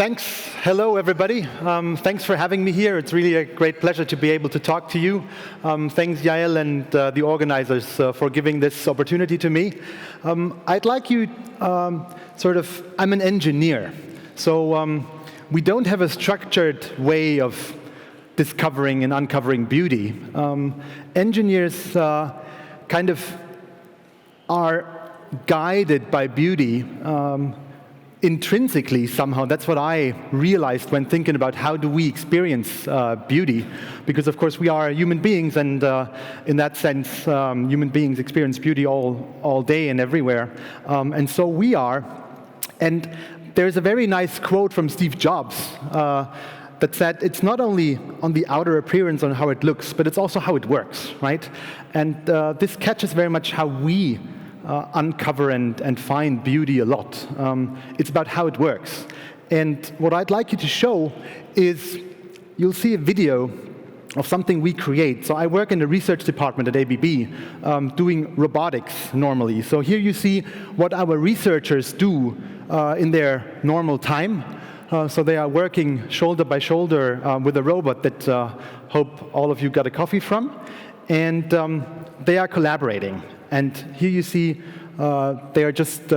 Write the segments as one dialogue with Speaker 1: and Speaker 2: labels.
Speaker 1: Thanks. Hello, everybody. Thanks for having me here. It's really a great pleasure to be able to talk to you. Thanks, Yael and the organizers for giving this opportunity to me. I'd like you I'm an engineer, so we don't have a structured way of discovering and uncovering beauty. Engineers kind of are guided by beauty intrinsically somehow. That's what I realized when thinking about how do we experience beauty, because of course we are human beings, and in that sense human beings experience beauty all day and everywhere, and so we are. And there's a very nice quote from Steve Jobs that said, it's not only on the outer appearance on how it looks, but it's also how it works, right? And this catches very much how we uncover and find beauty a lot. It's about how it works. And what I'd like you to show is, you'll see a video of something we create. So I work in the research department at ABB, doing robotics normally. So here you see what our researchers do in their normal time. So they are working shoulder by shoulder with a robot that hope all of you got a coffee from. And they are collaborating. And here you see they are just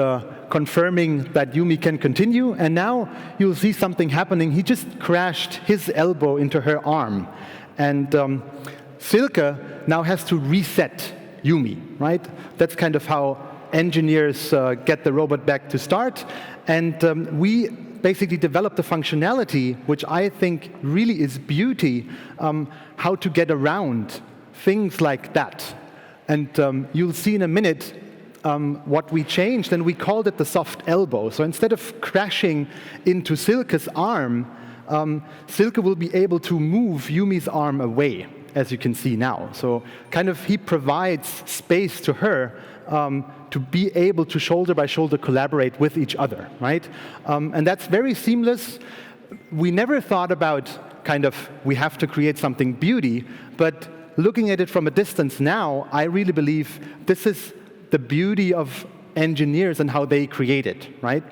Speaker 1: confirming that Yumi can continue. And now you'll see something happening. He just crashed his elbow into her arm. And Silke now has to reset Yumi, right? That's kind of how engineers get the robot back to start. And we basically developed the functionality, which I think really is beauty, how to get around things like that. And you'll see in a minute what we changed, and we called it the soft elbow. So instead of crashing into Silke's arm, Silke will be able to move Yumi's arm away, as you can see now. So kind of he provides space to her to be able to shoulder by shoulder collaborate with each other, right? And that's very seamless. We never thought about kind of we have to create something beauty, but looking at it from a distance now, I really believe this is the beauty of engineers and how they create it, right?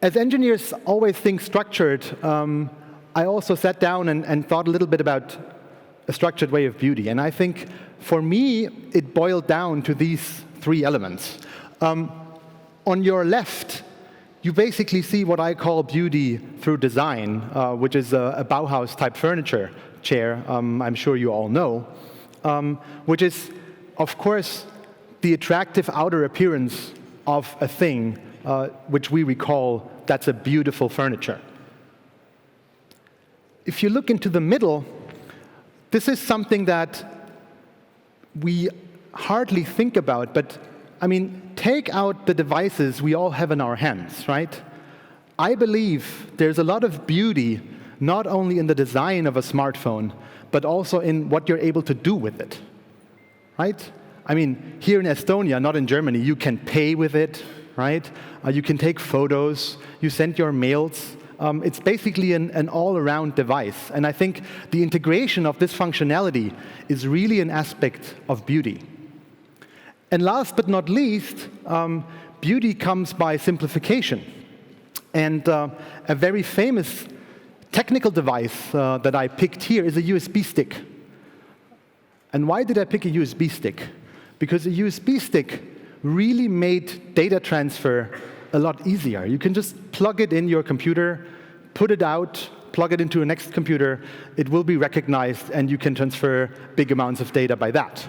Speaker 1: As engineers always think structured, I also sat down and thought a little bit about a structured way of beauty. And I think for me, it boiled down to these three elements. On your left, you basically see what I call beauty through design, which is a Bauhaus-type furniture chair, I'm sure you all know, which is, of course, the attractive outer appearance of a thing, which we recall that's a beautiful furniture. If you look into the middle, this is something that we hardly think about, but I mean, take out the devices we all have in our hands, right? I believe there's a lot of beauty not only in the design of a smartphone, but also in what you're able to do with it, right? I mean, here in Estonia, not in Germany, you can pay with it, right? You can take photos, you send your mails. It's basically an all-around device. And I think the integration of this functionality is really an aspect of beauty. And last but not least, beauty comes by simplification. And a very famous technical device that I picked here is a USB stick. And why did I pick a USB stick? Because a USB stick really made data transfer a lot easier. You can just plug it in your computer, put it out, plug it into a next computer, it will be recognized, and you can transfer big amounts of data by that.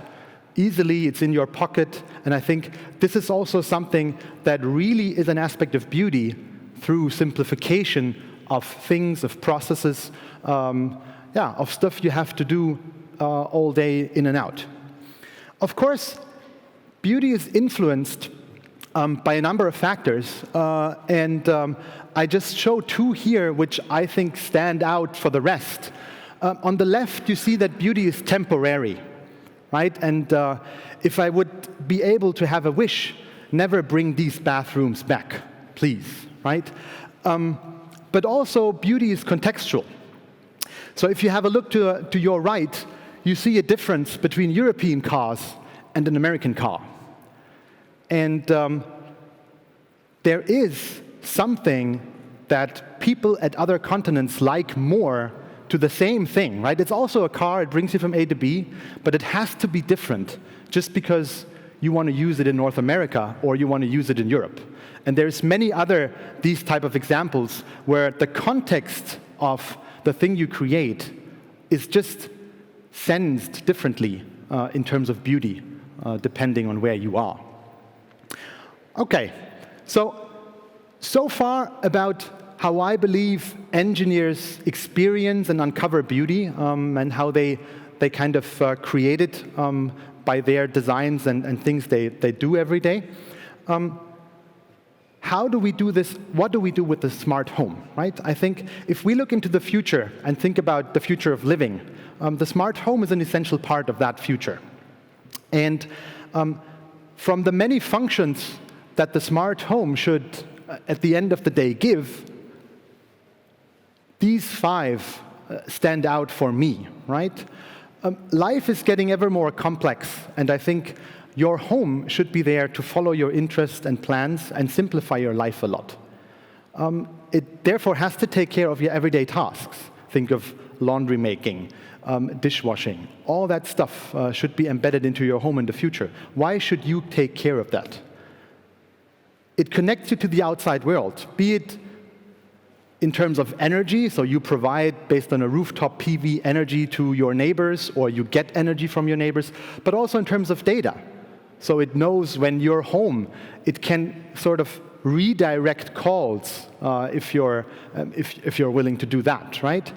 Speaker 1: Easily, it's in your pocket, and I think this is also something that really is an aspect of beauty through simplification of things, of processes, of stuff you have to do all day in and out. Of course, beauty is influenced by a number of factors, and I just show two here which I think stand out for the rest. On the left, you see that beauty is temporary, right? And if I would be able to have a wish, never bring these bathrooms back, please, right? But also, beauty is contextual. So if you have a look to your right, you see a difference between European cars and an American car. And there is something that people at other continents like more to the same thing, right? It's also a car, it brings you from A to B, but it has to be different just because you want to use it in North America or you want to use it in Europe. And there's many other these type of examples where the context of the thing you create is just sensed differently in terms of beauty, depending on where you are. Okay, so far about how I believe engineers experience and uncover beauty, and how they kind of create it by their designs and things they do every day. How do we do this? What do we do with the smart home, right? I think if we look into the future and think about the future of living, the smart home is an essential part of that future. And from the many functions that the smart home should, at the end of the day, give, these 5 stand out for me, right? Life is getting ever more complex, and I think your home should be there to follow your interests and plans and simplify your life a lot. It therefore has to take care of your everyday tasks. Think of laundry making, dishwashing. All that stuff should be embedded into your home in the future. Why should you take care of that? It connects you to the outside world, be it in terms of energy, so you provide, based on a rooftop PV, energy to your neighbors, or you get energy from your neighbors, but also in terms of data. So it knows when you're home, it can sort of redirect calls if you're willing to do that, right?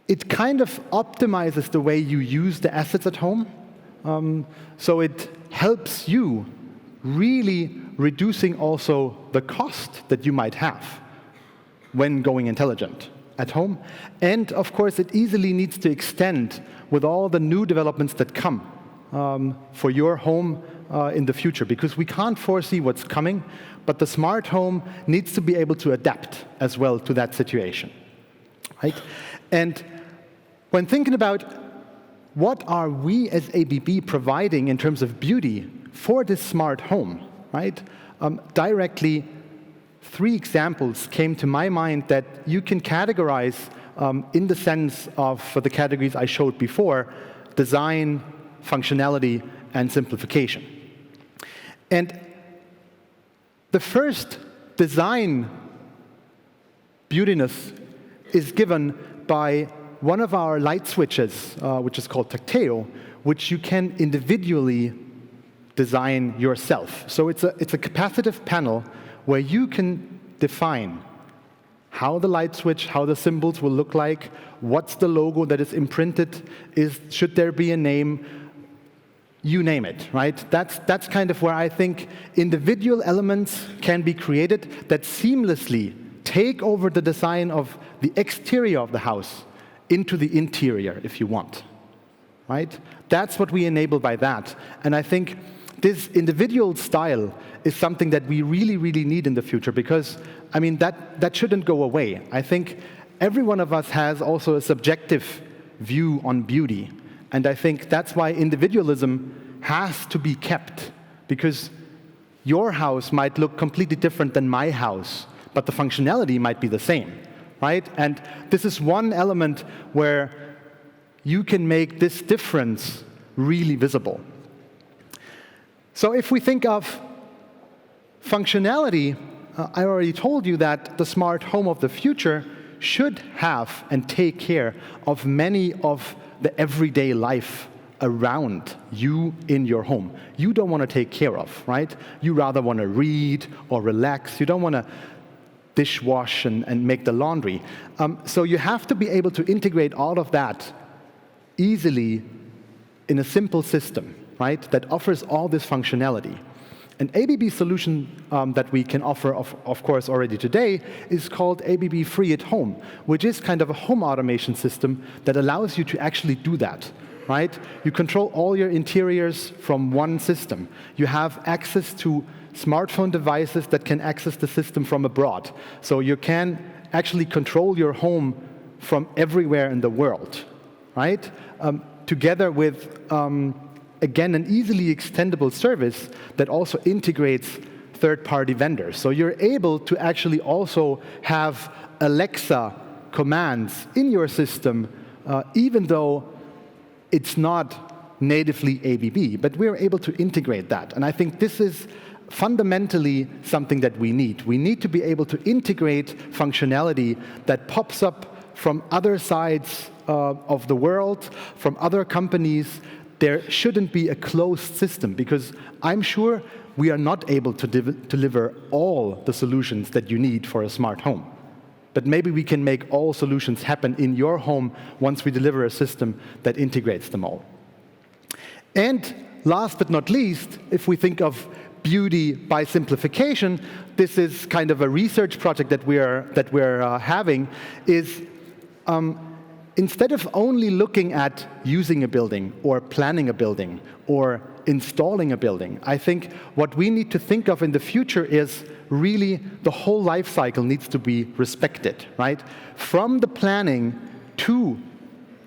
Speaker 1: It kind of optimizes the way you use the assets at home, so it helps you really reducing also the cost that you might have when going intelligent at home. And of course, it easily needs to extend with all the new developments that come for your home in the future, because we can't foresee what's coming, but the smart home needs to be able to adapt as well to that situation, right? And when thinking about what are we as ABB providing in terms of beauty for this smart home, right? Directly, 3 examples came to my mind that you can categorize in the sense of the categories I showed before: design, functionality, and simplification. And the first design beautiness is given by one of our light switches, which is called Tacteo, which you can individually design yourself. So it's a capacitive panel where you can define how the light switch, how the symbols will look like, what's the logo that is imprinted, should there be a name, you name it, right? That's kind of where I think individual elements can be created that seamlessly take over the design of the exterior of the house into the interior, if you want, right? That's what we enable by that. And I think this individual style is something that we really, really need in the future, because, I mean, that shouldn't go away. I think every one of us has also a subjective view on beauty. And I think that's why individualism has to be kept, because your house might look completely different than my house, but the functionality might be the same, right? And this is one element where you can make this difference really visible. So if we think of functionality, I already told you that the smart home of the future should have and take care of many of the everyday life around you in your home. You don't want to take care of, right? You rather want to read or relax. You don't want to dishwash and make the laundry. So you have to be able to integrate all of that easily in a simple system, right, that offers all this functionality. An ABB solution that we can offer, of course, already today is called ABB Free at Home, which is kind of a home automation system that allows you to actually do that, right? You control all your interiors from one system. You have access to smartphone devices that can access the system from abroad. So you can actually control your home from everywhere in the world, right? Together with, again, an easily extendable service that also integrates third-party vendors. So you're able to actually also have Alexa commands in your system, even though it's not natively ABB, but we're able to integrate that. And I think this is fundamentally something that we need. We need to be able to integrate functionality that pops up from other sides of the world, from other companies. There shouldn't be a closed system, because I'm sure we are not able to deliver all the solutions that you need for a smart home. But maybe we can make all solutions happen in your home once we deliver a system that integrates them all. And last but not least, if we think of beauty by simplification, this is kind of a research project that we're having, is instead of only looking at using a building or planning a building or installing a building, I think what we need to think of in the future is really the whole life cycle needs to be respected, right? From the planning to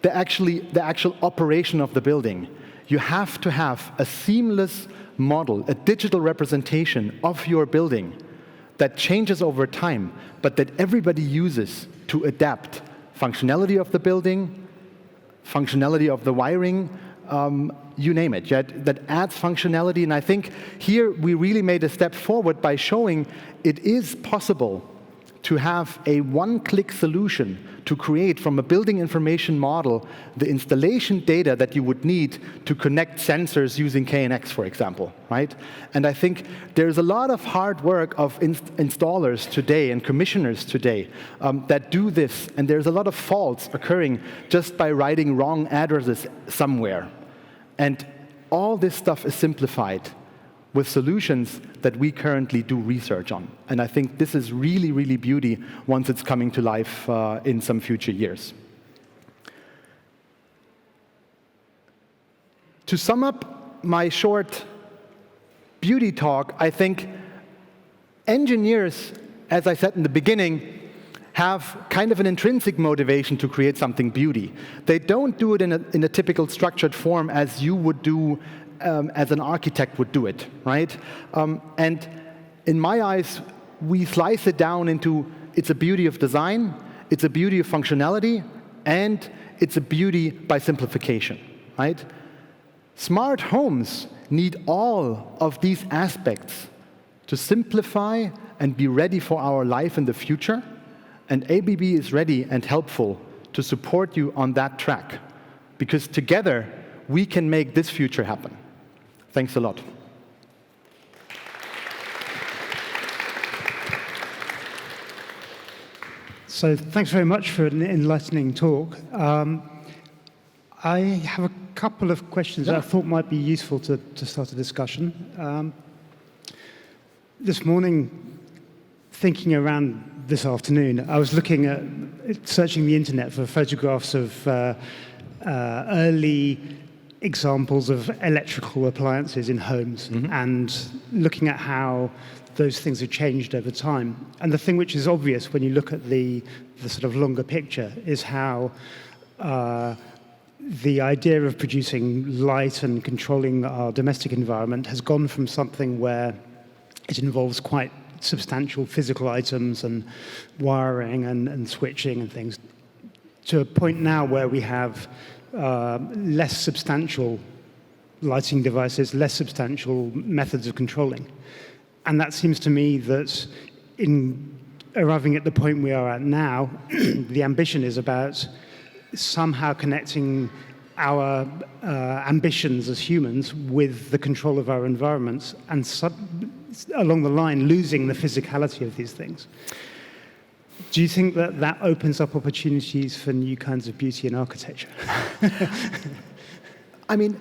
Speaker 1: the actual operation of the building, you have to have a seamless model, a digital representation of your building that changes over time, but that everybody uses to adapt functionality of the building, functionality of the wiring, you name it, that adds functionality. And I think here we really made a step forward by showing it is possible to have a one-click solution to create from a building information model the installation data that you would need to connect sensors using KNX, for example, right? And I think there's a lot of hard work of installers today and commissioners today that do this, and there's a lot of faults occurring just by writing wrong addresses somewhere. And all this stuff is simplified with solutions that we currently do research on. And I think this is really, really beauty once it's coming to life in some future years. To sum up my short beauty talk, I think engineers, as I said in the beginning, have kind of an intrinsic motivation to create something beauty. They don't do it in a typical structured form as you would do as an architect would do it, right? And in my eyes, we slice it down into it's a beauty of design, it's a beauty of functionality, and it's a beauty by simplification, right? Smart homes need all of these aspects to simplify and be ready for our life in the future, and ABB is ready and helpful to support you on that track, because together we can make this future happen. Thanks a lot.
Speaker 2: So thanks very much for an enlightening talk. I have a couple of questions that I thought might be useful to start a discussion. This morning, thinking around this afternoon, I was searching the internet for photographs of early examples of electrical appliances in homes, and looking at how those things have changed over time. And the thing which is obvious when you look at the sort of longer picture is how the idea of producing light and controlling our domestic environment has gone from something where it involves quite substantial physical items and wiring and switching and things, to a point now where we have less substantial lighting devices, less substantial methods of controlling. And that seems to me that in arriving at the point we are at now, the ambition is about somehow connecting our ambitions as humans with the control of our environments, and along the line losing the physicality of these things. Do you think that that opens up opportunities for new kinds of beauty in architecture?
Speaker 1: I mean,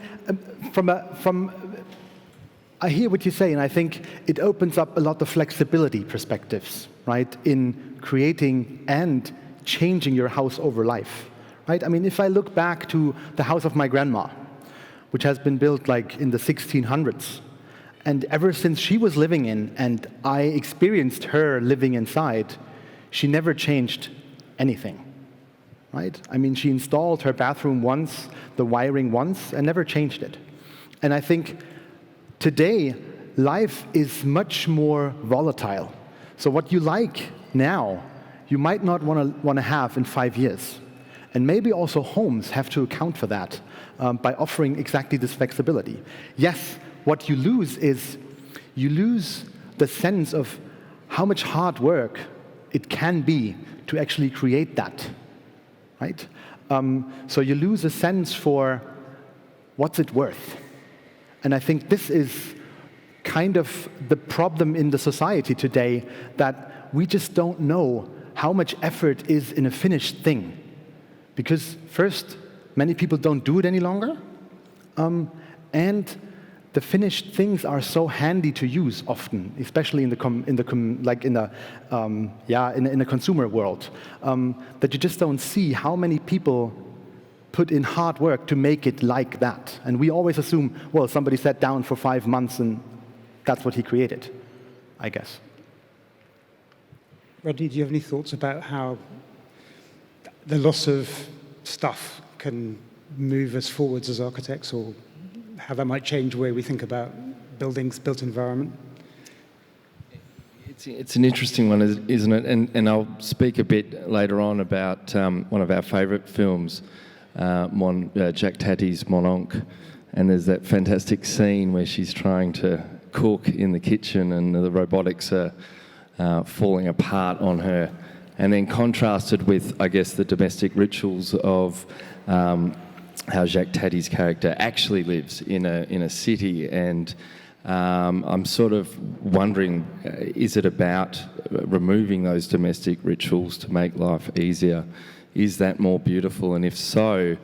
Speaker 1: I hear what you say, and I think it opens up a lot of flexibility perspectives, right, in creating and changing your house over life, right? I mean, if I look back to the house of my grandma, which has been built like in the 1600s, and ever since she was living in, and I experienced her living inside, she never changed anything, right? I mean, she installed her bathroom once, the wiring once, and never changed it. And I think today, life is much more volatile. So what you like now, you might not want to have in 5 years. And maybe also homes have to account for that by offering exactly this flexibility. Yes, what you lose is you lose the sense of how much hard work it can be to actually create that, right? So you lose a sense for what's it worth. And I think this is kind of the problem in the society today, that we just don't know how much effort is in a finished thing. Because first, many people don't do it any longer, and the finished things are so handy to use often, especially in the consumer world, that you just don't see how many people put in hard work to make it like that. And we always assume, well, somebody sat down for 5 months and that's what he created, I guess.
Speaker 2: Rodney, do you have any thoughts about how the loss of stuff can move us forwards as architects, or how that might change the way we think about buildings, built environment?
Speaker 3: It's an interesting one, isn't it? And I'll speak a bit later on about one of our favourite films, Jack Tatty's Mon Oncle, and there's that fantastic scene where she's trying to cook in the kitchen and the robotics are falling apart on her, and then contrasted with, I guess, the domestic rituals of how Jacques Tatty's character actually lives in a city. And I'm sort of wondering, is it about removing those domestic rituals to make life easier? Is that more beautiful? And if so,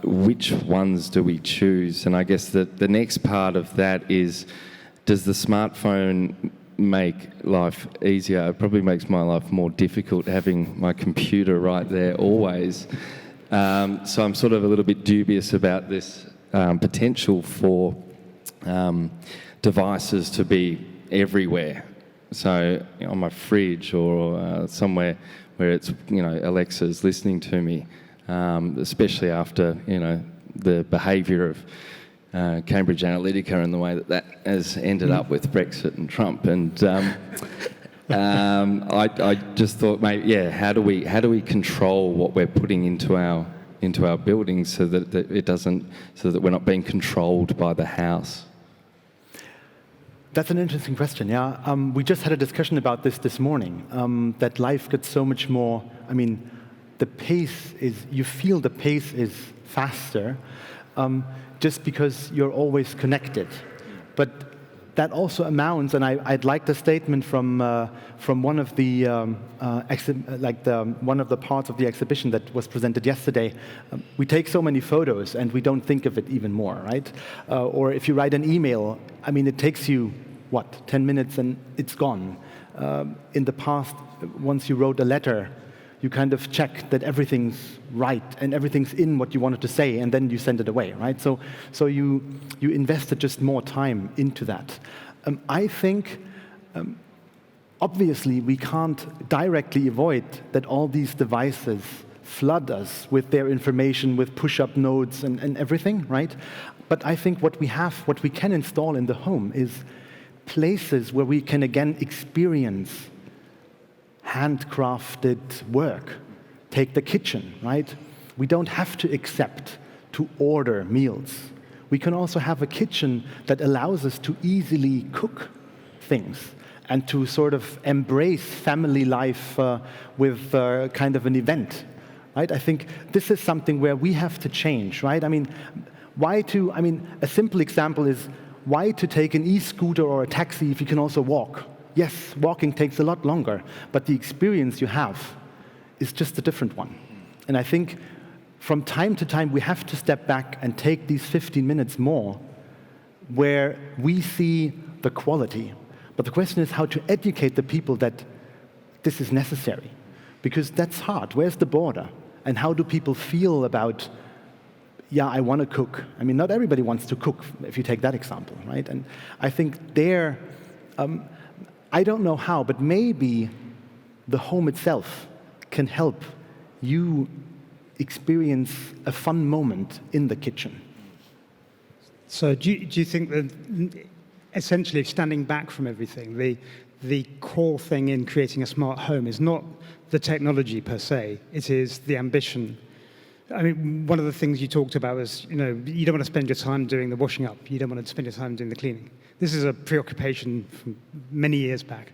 Speaker 3: which ones do we choose? And I guess that the next part of that is, does the smartphone make life easier? It probably makes my life more difficult having my computer right there always. So I'm sort of a little bit dubious about this potential for devices to be everywhere. So on my fridge or somewhere where it's, Alexa's listening to me, especially after, the behaviour of Cambridge Analytica and the way that has ended up with Brexit and Trump. And I just thought, how do we control what we're putting into our buildings so that we're not being controlled by the house?
Speaker 1: That's an interesting question, yeah. We just had a discussion about this morning, that life gets so much more, you feel the pace is faster, just because you're always connected. But that also amounts, and I'd like the statement from one of the one of the parts of the exhibition that was presented yesterday. We take so many photos and we don't think of it even more, right? Or if you write an email, it takes you 10 minutes and it's gone. In the past, once you wrote a letter, you kind of check that everything's right and everything's in what you wanted to say, and then you send it away, right? So you invested just more time into that. I think, obviously, we can't directly avoid that all these devices flood us with their information, with push-up nodes and everything, right? But I think what we can install in the home is places where we can again experience handcrafted work. Take the kitchen, right? We don't have to accept to order meals. We can also have a kitchen that allows us to easily cook things and to sort of embrace family life with kind of an event, right? I think this is something where we have to change, right? A simple example is, why to take an e-scooter or a taxi if you can also walk? Yes, walking takes a lot longer, but the experience you have is just a different one. And I think from time to time we have to step back and take these 15 minutes more where we see the quality. But the question is how to educate the people that this is necessary, because that's hard. Where's the border? And how do people feel about, I want to cook? Not everybody wants to cook, if you take that example, right? And I think there, I don't know how, but maybe the home itself can help you experience a fun moment in the kitchen.
Speaker 2: So do you think that essentially standing back from everything. The core thing in creating a smart home is not the technology per se, it is the ambition. I mean, one of the things you talked about was, you don't want to spend your time doing the washing up, you don't want to spend your time doing the cleaning. This is a preoccupation from many years back.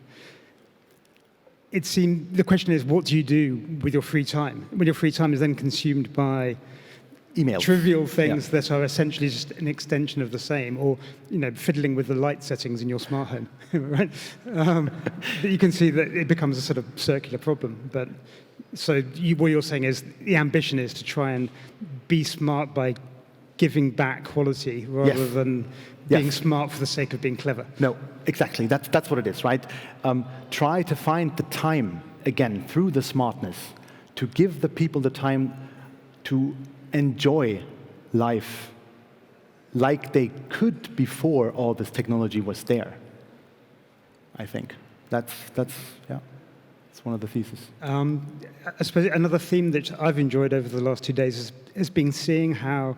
Speaker 2: It seemed, the question is, what do you do with your free time? When your free time is then consumed by
Speaker 1: emails,
Speaker 2: trivial things that are essentially just an extension of the same, or fiddling with the light settings in your smart home, right? You can see that it becomes a sort of circular problem. But so what you're saying is the ambition is to try and be smart by giving back quality rather than being smart for the sake of being clever.
Speaker 1: No, exactly. That's what it is, right? Try to find the time again through the smartness to give the people the time to enjoy life like they could before all this technology was there. I think that's one of the theses.
Speaker 2: I suppose another theme that I've enjoyed over the last 2 days has been seeing how,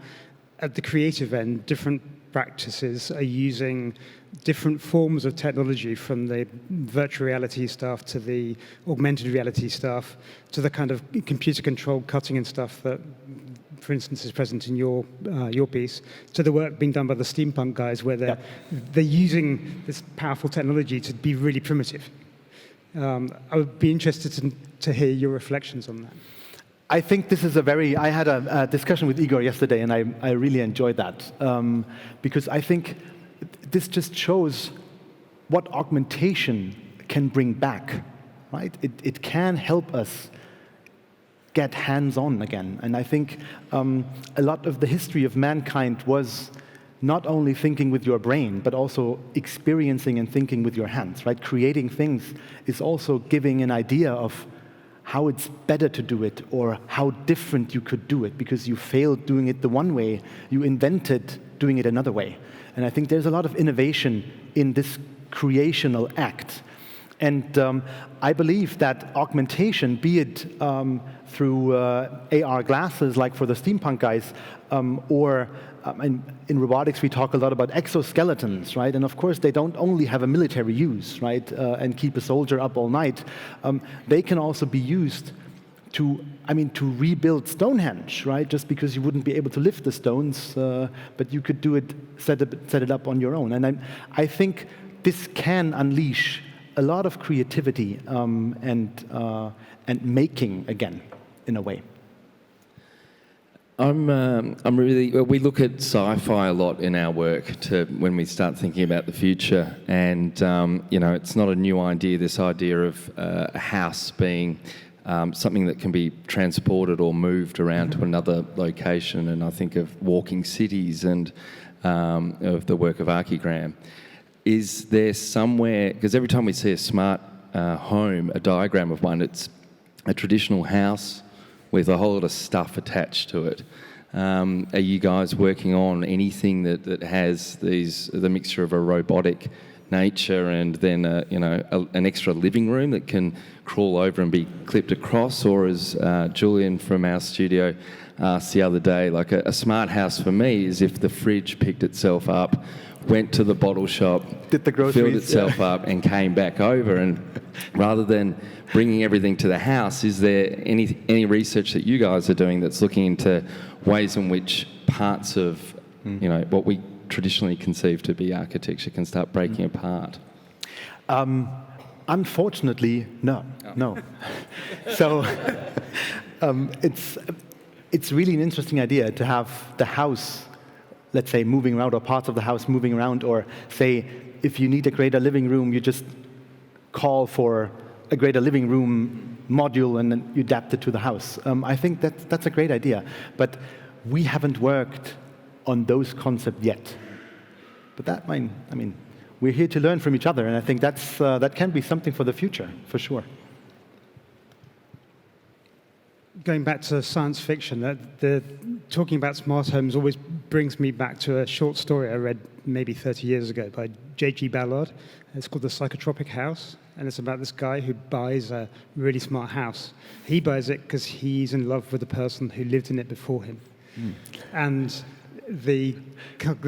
Speaker 2: at the creative end, different practices are using different forms of technology, from the virtual reality stuff to the augmented reality stuff to the kind of computer-controlled cutting and stuff that, for instance, is present in your piece, to the work being done by the steampunk guys, where they're using this powerful technology to be really primitive. I would be interested to hear your reflections on that.
Speaker 1: I think this is I had a discussion with Igor yesterday, and I really enjoyed that, because I think this just shows what augmentation can bring back, right? It can help us get hands-on again. And I think a lot of the history of mankind was not only thinking with your brain, but also experiencing and thinking with your hands, right? Creating things is also giving an idea of how it's better to do it, or how different you could do it, because you failed doing it the one way, you invented doing it another way. And I think there's a lot of innovation in this creational act. And I believe that augmentation, be it through AR glasses, like for the steampunk guys, or in robotics we talk a lot about exoskeletons, right? And of course they don't only have a military use, right, and keep a soldier up all night. They can also be used to rebuild Stonehenge, right? Just because you wouldn't be able to lift the stones, but you could do it, set it up on your own. And I think this can unleash a lot of creativity and making again, in a way.
Speaker 3: We look at sci-fi a lot in our work when we start thinking about the future, and it's not a new idea. This idea of a house being something that can be transported or moved around to another location, and I think of walking cities and of the work of Archigram. Is there somewhere, because every time we see a smart home, a diagram of one, it's a traditional house with a whole lot of stuff attached to it. Are you guys working on anything that has the mixture of a robotic nature and then an extra living room that can crawl over and be clipped across? Or as Julian from our studio asked the other day, like a smart house for me is if the fridge picked itself up, went to the bottle shop,
Speaker 1: did the groceries,
Speaker 3: filled itself up and came back over. And rather than bringing everything to the house, is there any research that you guys are doing that's looking into ways in which parts of what we traditionally conceive to be architecture can start breaking apart?
Speaker 1: Unfortunately, no. So it's really an interesting idea to have the house, let's say, moving around, or parts of the house moving around, or say, if you need to create a living room, you just call for a greater living room module and then you adapt it to the house. I think that's a great idea, but we haven't worked on those concepts yet. But that, we're here to learn from each other, and I think that can be something for the future, for sure.
Speaker 2: Going back to science fiction, talking about smart homes always brings me back to a short story I read maybe 30 years ago by J.G. Ballard. It's called The Psychotropic House, and it's about this guy who buys a really smart house. He buys it because he's in love with the person who lived in it before him. And the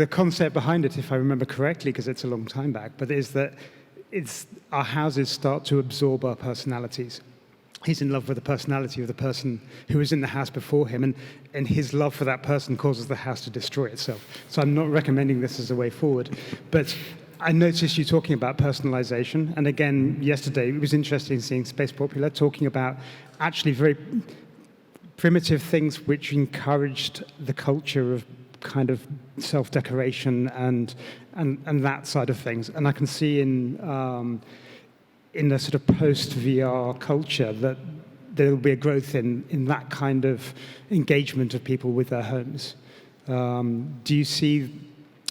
Speaker 2: concept behind it, if I remember correctly, because it's a long time back, but is that our houses start to absorb our personalities. He's in love with the personality of the person who was in the house before him, and his love for that person causes the house to destroy itself. So I'm not recommending this as a way forward, but I noticed you talking about personalization, and again, yesterday, it was interesting seeing Space Popular talking about actually very primitive things which encouraged the culture of kind of self-decoration and that side of things. And I can see in the sort of post-VR culture that there will be a growth in that kind of engagement of people with their homes. Do you see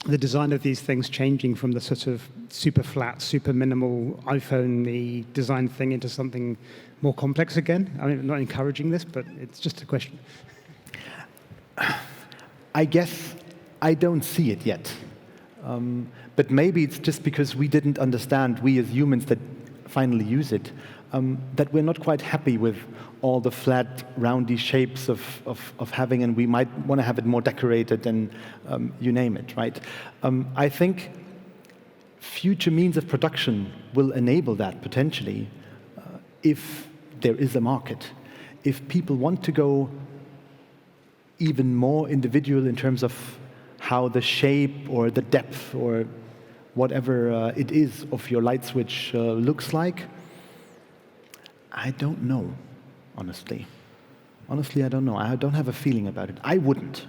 Speaker 2: the design of these things changing from the sort of super flat, super minimal iPhone-y design thing into something more complex again? I mean, I'm not encouraging this, but it's just a question.
Speaker 1: I guess I don't see it yet. But maybe it's just because we didn't understand, we as humans that finally use it, that we're not quite happy with all the flat, roundy shapes of having, and we might want to have it more decorated and you name it, right? I think future means of production will enable that potentially if there is a market. If people want to go even more individual in terms of how the shape or the depth or whatever it is of your light switch looks like, I don't know, honestly. Honestly, I don't know. I don't have a feeling about it. I wouldn't,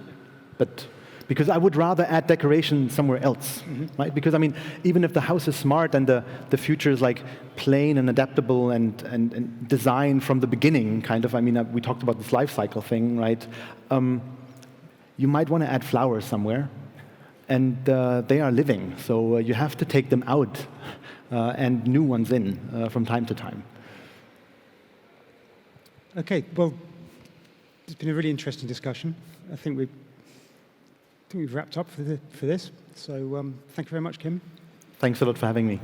Speaker 1: but because I would rather add decoration somewhere else, right? Because I mean, even if the house is smart and the future is like plain and adaptable and designed from the beginning, kind of. I mean, we talked about this life cycle thing, right? You might want to add flowers somewhere, and they are living, so you have to take them out and new ones in from time to time.
Speaker 2: Okay, well, it's been a really interesting discussion. I think we've wrapped up for this. So thank you very much, Kim.
Speaker 1: Thanks a lot for having me.